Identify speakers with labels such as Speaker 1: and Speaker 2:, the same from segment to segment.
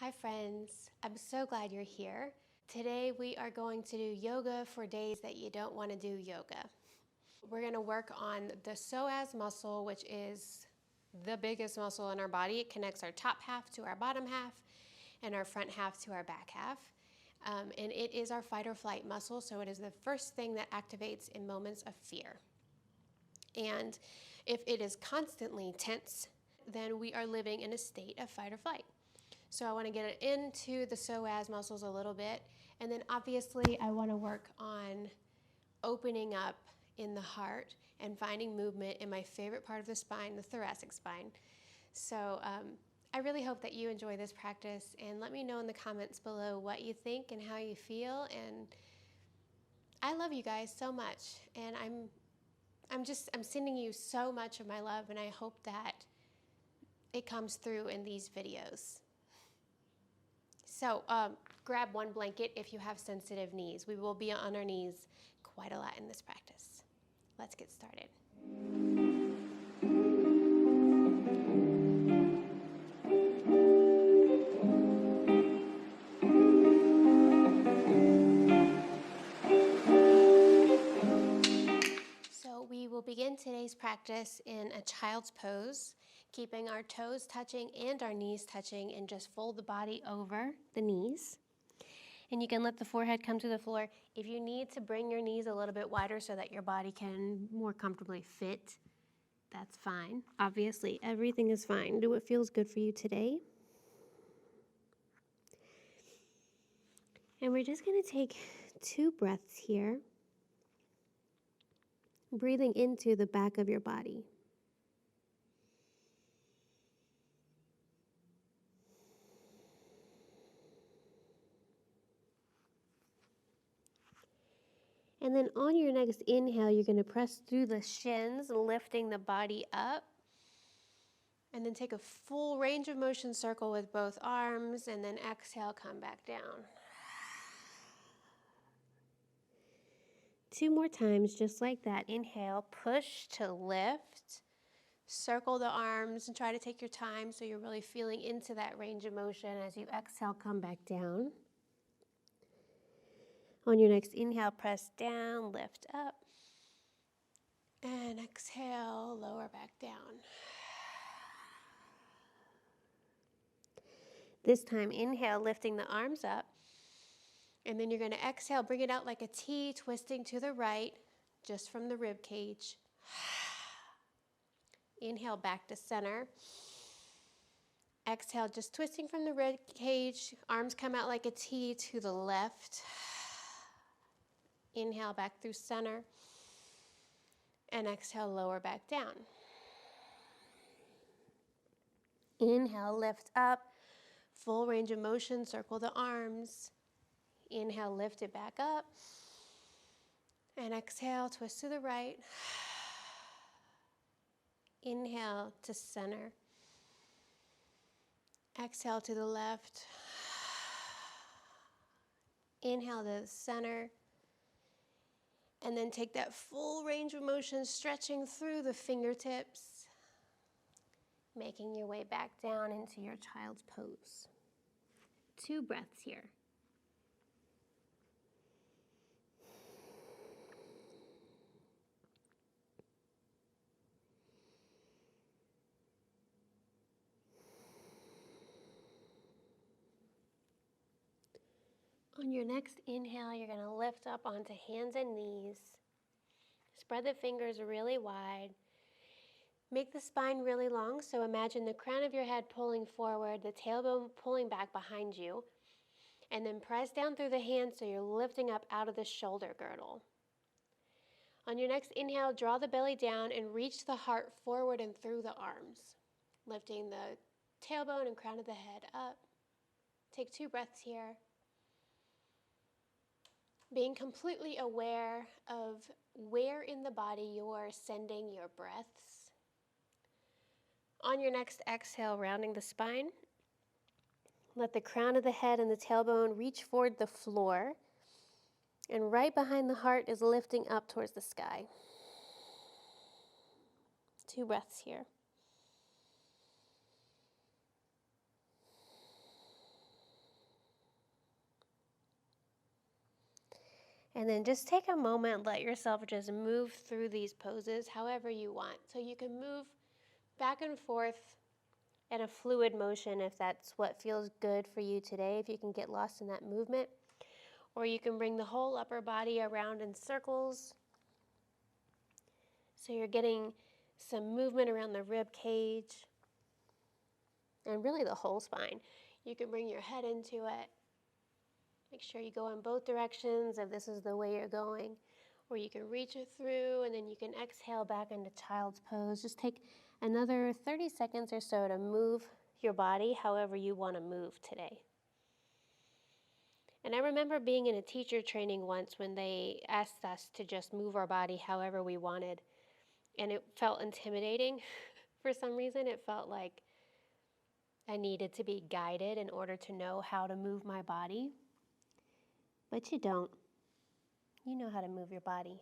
Speaker 1: Hi friends, I'm so glad you're here. Today we are going to do yoga for days that you don't want to do yoga. We're going to work on the psoas muscle, which is the biggest muscle in our body. It connects our top half to our bottom half and our front half to our back half. And it is our fight or flight muscle, so it is the first thing that activates in moments of fear. And if it is constantly tense, then we are living in a state of fight or flight. So I want to get it into the psoas muscles a little bit. And then obviously I want to work on opening up in the heart and finding movement in my favorite part of the spine, the thoracic spine. So I really hope that you enjoy this practice, and let me know in the comments below what you think and how you feel. And I love you guys so much, and I'm sending you so much of my love, and I hope that it comes through in these videos. So grab one blanket if you have sensitive knees. We will be on our knees quite a lot in this practice. Let's get started. So we will begin today's practice in a child's pose, keeping our toes touching and our knees touching, and just fold the body over the knees. And you can let the forehead come to the floor. If you need to bring your knees a little bit wider so that your body can more comfortably fit, that's fine. Obviously, everything is fine. Do what feels good for you today. And we're just going to take 2 breaths here, breathing into the back of your body. And then on your next inhale, you're going to press through the shins, lifting the body up. And then take a full range of motion circle with both arms, and then exhale, come back down. 2 more times, just like that. Inhale, push to lift. Circle the arms and try to take your time so you're really feeling into that range of motion. As you exhale, come back down. On your next inhale, press down, lift up. And exhale, lower back down. This time, inhale, lifting the arms up. And then you're going to exhale, bring it out like a T, twisting to the right, just from the rib cage. Inhale, back to center. Exhale, just twisting from the rib cage. Arms come out like a T to the left. Inhale, back through center. And exhale, lower back down. Inhale, lift up. Full range of motion, circle the arms. Inhale, lift it back up. And exhale, twist to the right. Inhale to center. Exhale to the left. Inhale to the center. And then take that full range of motion, stretching through the fingertips, making your way back down into your child's pose. 2 breaths here. On your next inhale, you're going to lift up onto hands and knees. Spread the fingers really wide. Make the spine really long, so imagine the crown of your head pulling forward, the tailbone pulling back behind you, and then press down through the hands so you're lifting up out of the shoulder girdle. On your next inhale, draw the belly down and reach the heart forward and through the arms, lifting the tailbone and crown of the head up. Take 2 breaths here. Being completely aware of where in the body you're sending your breaths. On your next exhale, rounding the spine, let the crown of the head and the tailbone reach forward the floor, and right behind the heart is lifting up towards the sky. 2 breaths here. And then just take a moment, let yourself just move through these poses however you want. So you can move back and forth in a fluid motion if that's what feels good for you today, if you can get lost in that movement. Or you can bring the whole upper body around in circles. So you're getting some movement around the rib cage and really the whole spine. You can bring your head into it. Make sure you go in both directions if this is the way you're going. Or you can reach it through and then you can exhale back into child's pose. Just take another 30 seconds or so to move your body however you want to move today. And I remember being in a teacher training once when they asked us to just move our body however we wanted. And it felt intimidating for some reason. It felt like I needed to be guided in order to know how to move my body. But you don't. You know how to move your body.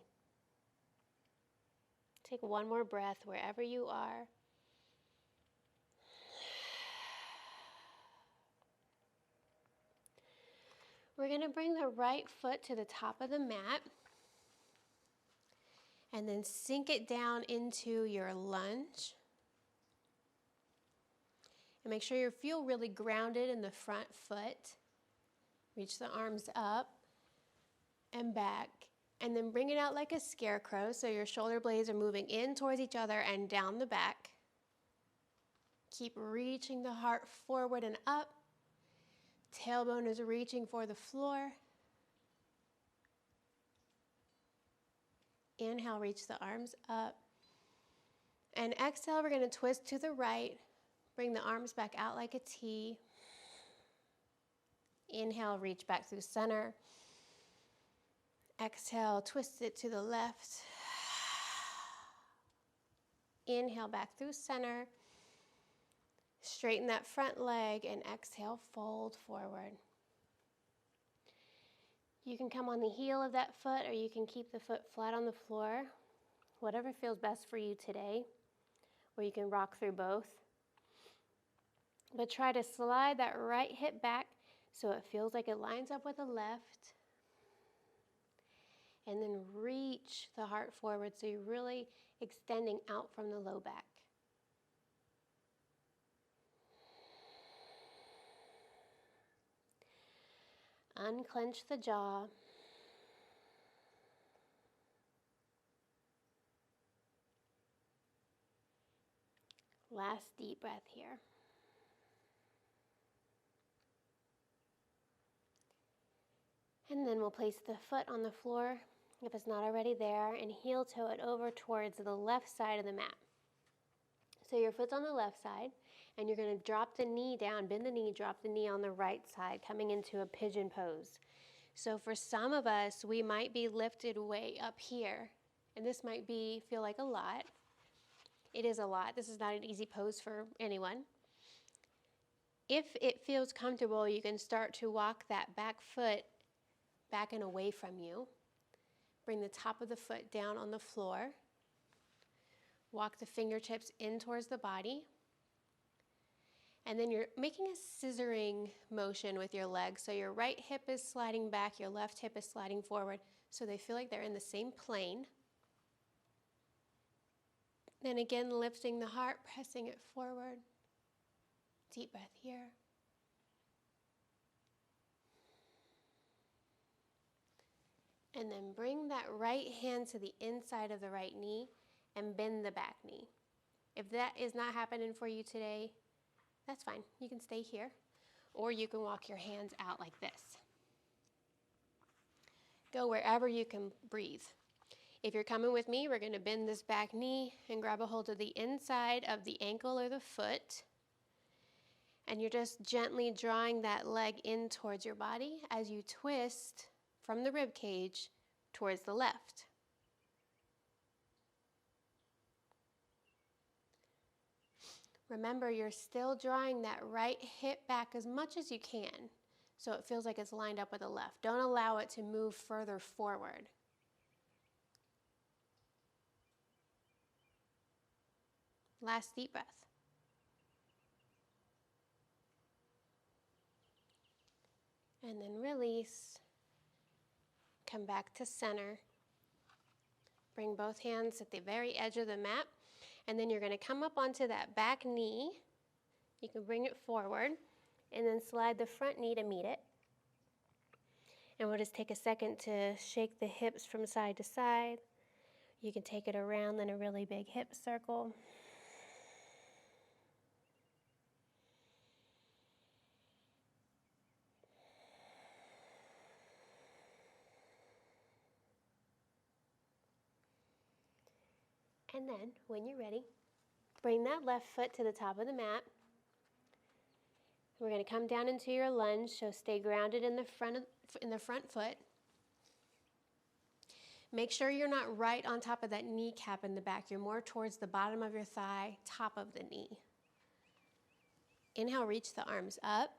Speaker 1: Take one more breath wherever you are. We're going to bring the right foot to the top of the mat and then sink it down into your lunge. And make sure you feel really grounded in the front foot. Reach the arms up and back. And then bring it out like a scarecrow so your shoulder blades are moving in towards each other and down the back. Keep reaching the heart forward and up. Tailbone is reaching for the floor. Inhale, reach the arms up. And exhale, we're going to twist to the right. Bring the arms back out like a T. Inhale, reach back through center. Exhale, twist it to the left. Inhale, back through center. Straighten that front leg and exhale, fold forward. You can come on the heel of that foot or you can keep the foot flat on the floor, whatever feels best for you today, or you can rock through both. But try to slide that right hip back so it feels like it lines up with the left. And then reach the heart forward so you're really extending out from the low back. Unclench the jaw. Last deep breath here. And then we'll place the foot on the floor if it's not already there and heel toe it over towards the left side of the mat. So your foot's on the left side and you're going to drop the knee down, bend the knee, drop the knee on the right side, coming into a pigeon pose. So for some of us, we might be lifted way up here, and this might feel like a lot. It is a lot. This is not an easy pose for anyone. If it feels comfortable, you can start to walk that back foot back and away from you. Bring the top of the foot down on the floor. Walk the fingertips in towards the body. And then you're making a scissoring motion with your legs. So your right hip is sliding back, your left hip is sliding forward, so they feel like they're in the same plane. Then again, lifting the heart, pressing it forward. Deep breath here. And then bring that right hand to the inside of the right knee and bend the back knee. If that is not happening for you today, that's fine. You can stay here, or you can walk your hands out like this. Go wherever you can breathe. If you're coming with me, we're going to bend this back knee and grab a hold of the inside of the ankle or the foot. And you're just gently drawing that leg in towards your body as you twist from the rib cage towards the left. Remember, you're still drawing that right hip back as much as you can so it feels like it's lined up with the left. Don't allow it to move further forward. Last deep breath. And then release. Come back to center. Bring both hands at the very edge of the mat, and then you're going to come up onto that back knee. You can bring it forward, and then slide the front knee to meet it. And we'll just take a second to shake the hips from side to side. You can take it around in a really big hip circle. And then, when you're ready, bring that left foot to the top of the mat. We're going to come down into your lunge, so stay grounded in the front foot. Make sure you're not right on top of that kneecap in the back. You're more towards the bottom of your thigh, top of the knee. Inhale, reach the arms up.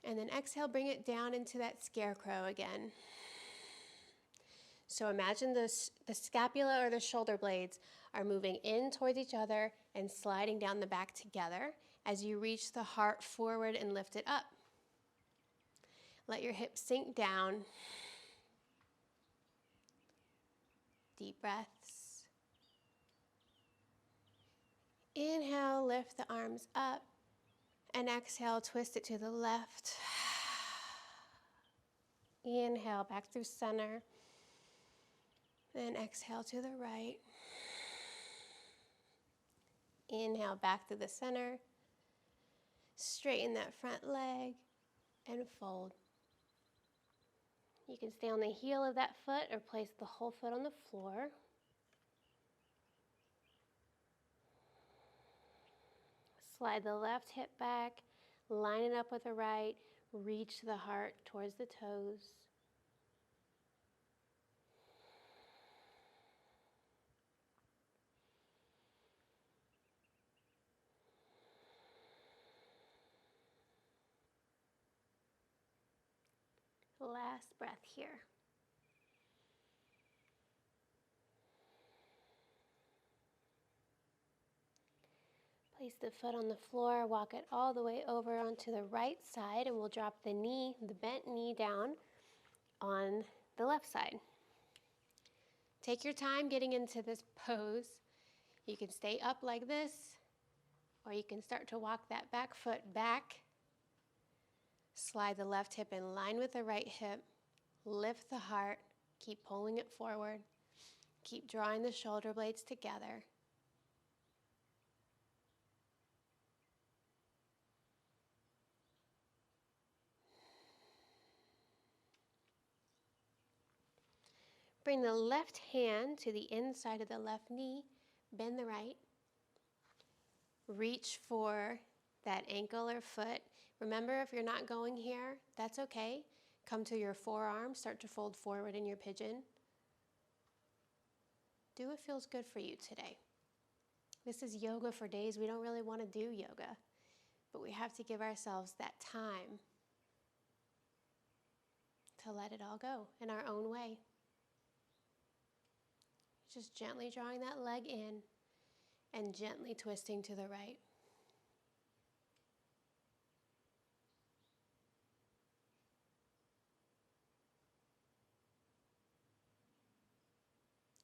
Speaker 1: And then exhale, bring it down into that scarecrow again. So imagine the scapula or the shoulder blades are moving in towards each other and sliding down the back together as you reach the heart forward and lift it up. Let your hips sink down. Deep breaths. Inhale, lift the arms up, and exhale, twist it to the left. Inhale, back through center. Then exhale to the right. Inhale, back through the center. Straighten that front leg and fold. You can stay on the heel of that foot or place the whole foot on the floor. Slide the left hip back, line it up with the right, reach the heart towards the toes. Last breath here. Place the foot on the floor, walk it all the way over onto the right side, and we'll drop the knee, the bent knee down on the left side. Take your time getting into this pose. You can stay up like this, or you can start to walk that back foot back. Slide the left hip in line with the right hip. Lift the heart. Keep pulling it forward. Keep drawing the shoulder blades together. Bring the left hand to the inside of the left knee. Bend the right. Reach for that ankle or foot. Remember, if you're not going here, that's okay. Come to your forearm, start to fold forward in your pigeon. Do what feels good for you today. This is yoga for days we don't really want to do yoga, but we have to give ourselves that time to let it all go in our own way. Just gently drawing that leg in and gently twisting to the right.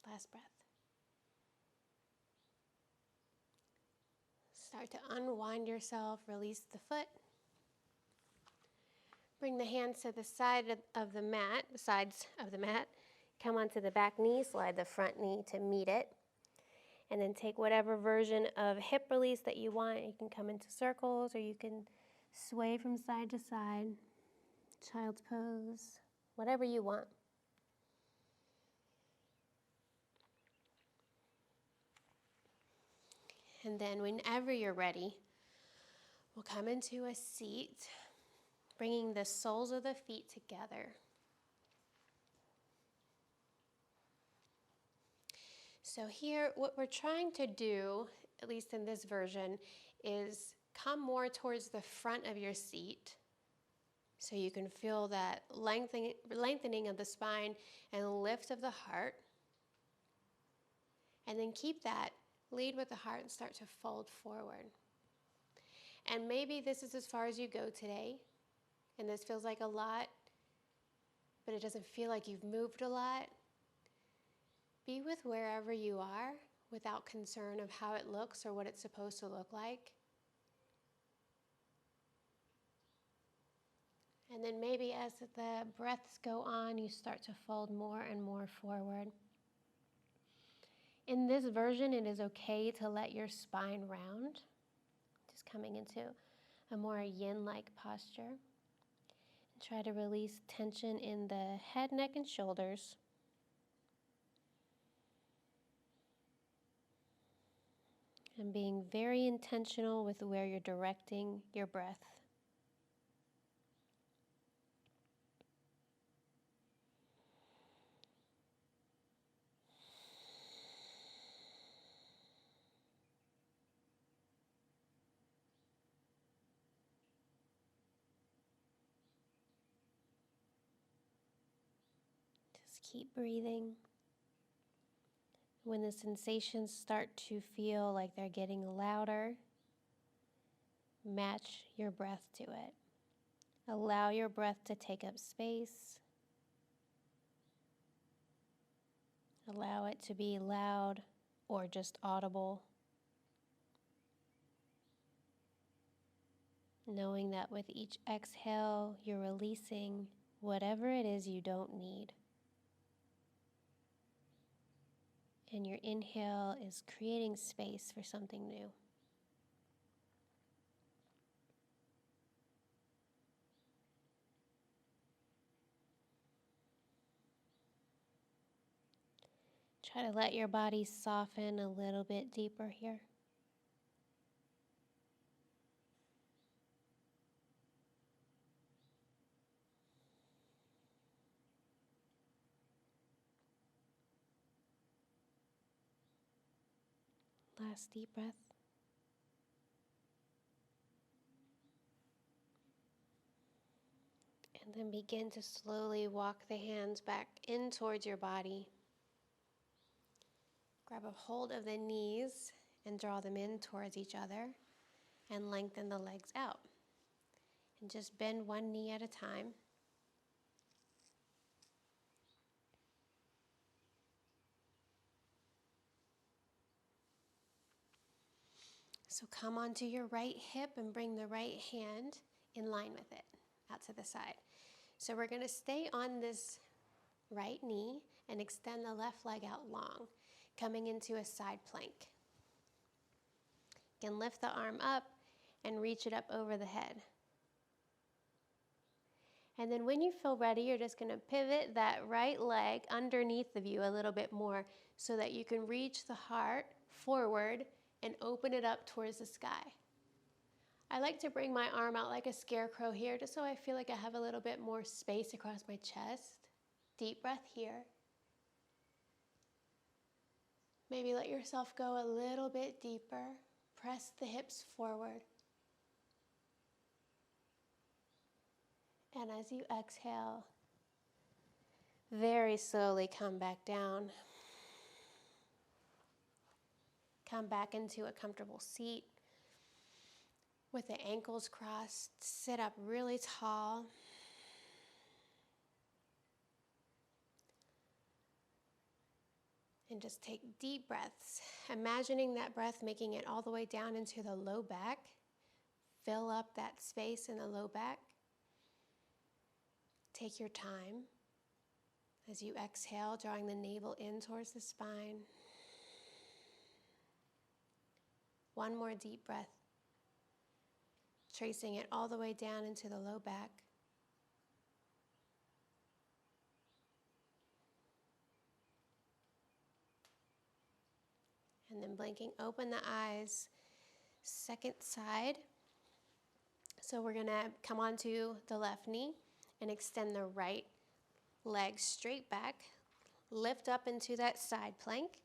Speaker 1: Last breath. Start to unwind yourself, release the foot. Bring the hands to the side of the mat, the sides of the mat. Come onto the back knee, slide the front knee to meet it. And then take whatever version of hip release that you want. You can come into circles or you can sway from side to side. Child's pose, whatever you want. And then whenever you're ready, we'll come into a seat, bringing the soles of the feet together. So here, what we're trying to do, at least in this version, is come more towards the front of your seat so you can feel that lengthening of the spine and lift of the heart. And then keep that. Lead with the heart and start to fold forward. And maybe this is as far as you go today, and this feels like a lot. but it doesn't feel like you've moved a lot, be with wherever you are without concern of how it looks or what it's supposed to look like. And then maybe as the breaths go on, you start to fold more and more forward. In this version, it is okay to let your spine round, just coming into a more yin-like posture. And try to release tension in the head, neck, and shoulders. And being very intentional with where you're directing your breath. Just keep breathing. When the sensations start to feel like they're getting louder, match your breath to it. Allow your breath to take up space. Allow it to be loud or just audible. Knowing that with each exhale, you're releasing whatever it is you don't need. And your inhale is creating space for something new. Try to let your body soften a little bit deeper here. Last deep breath. And then begin to slowly walk the hands back in towards your body. Grab a hold of the knees and draw them in towards each other and lengthen the legs out. And just bend one knee at a time. So come onto your right hip and bring the right hand in line with it, out to the side. So we're going to stay on this right knee and extend the left leg out long, coming into a side plank. You can lift the arm up and reach it up over the head. And then when you feel ready, you're just going to pivot that right leg underneath of you a little bit more so that you can reach the heart forward and open it up towards the sky. I like to bring my arm out like a scarecrow here just so I feel like I have a little bit more space across my chest. Deep breath here. Maybe let yourself go a little bit deeper. Press the hips forward. And as you exhale, very slowly come back down. Come back into a comfortable seat with the ankles crossed. Sit up really tall. And just take deep breaths, imagining that breath making it all the way down into the low back. Fill up that space in the low back. Take your time as you exhale, drawing the navel in towards the spine. One more deep breath, tracing it all the way down into the low back. And then blinking, open the eyes, second side. So we're gonna come onto the left knee and extend the right leg straight back. Lift up into that side plank.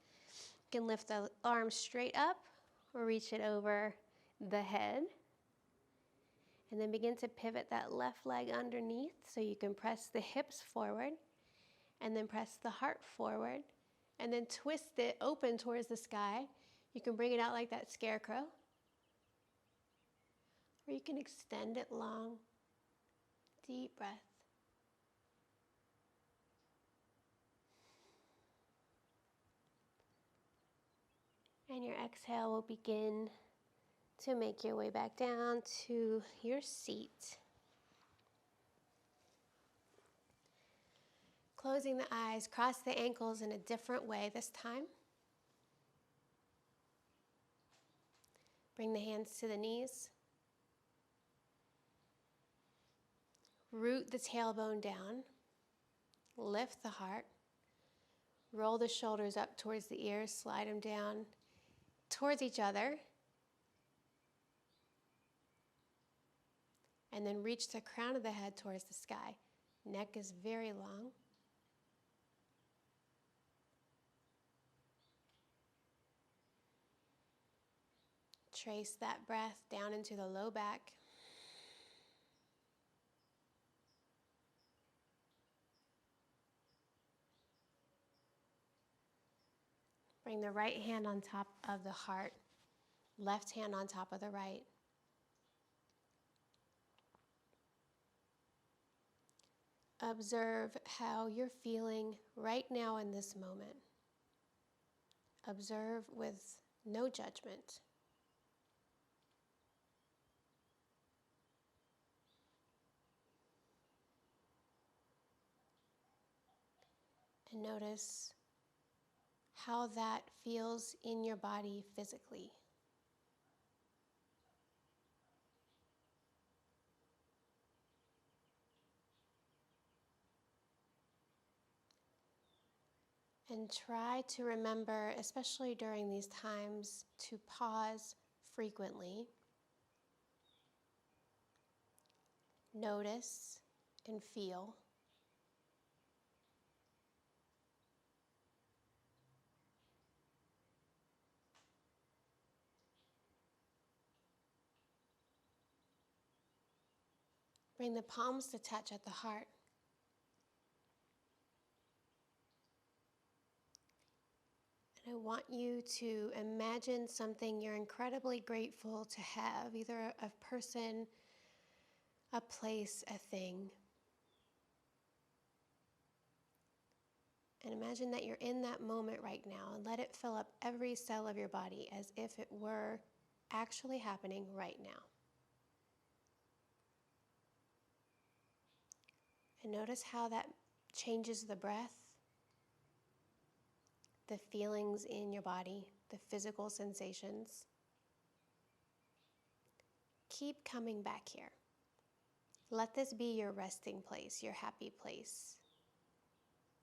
Speaker 1: You can lift the arm straight up or reach it over the head. And then begin to pivot that left leg underneath so you can press the hips forward and then press the heart forward and then twist it open towards the sky. You can bring it out like that scarecrow, or you can extend it long. Deep breath. And your exhale will begin to make your way back down to your seat. Closing the eyes, cross the ankles in a different way this time. Bring the hands to the knees. Root the tailbone down. Lift the heart. Roll the shoulders up towards the ears. Slide them down towards each other. And then reach the crown of the head towards the sky. Neck is very long. Trace that breath down into the low back. Bring the right hand on top of the heart, left hand on top of the right. Observe how you're feeling right now in this moment. Observe with no judgment. And notice how that feels in your body physically. And try to remember, especially during these times, to pause frequently. Notice and feel. Bring the palms to touch at the heart. And I want you to imagine something you're incredibly grateful to have, either a person, a place, a thing. And imagine that you're in that moment right now and let it fill up every cell of your body as if it were actually happening right now. And notice how that changes the breath, the feelings in your body, the physical sensations. Keep coming back here. Let this be your resting place, your happy place.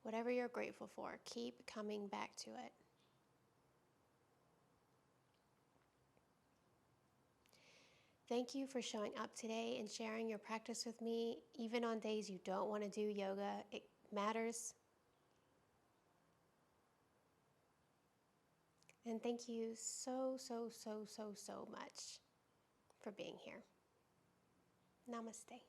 Speaker 1: Whatever you're grateful for, keep coming back to it. Thank you for showing up today and sharing your practice with me, even on days you don't want to do yoga. It matters. And thank you so much for being here. Namaste.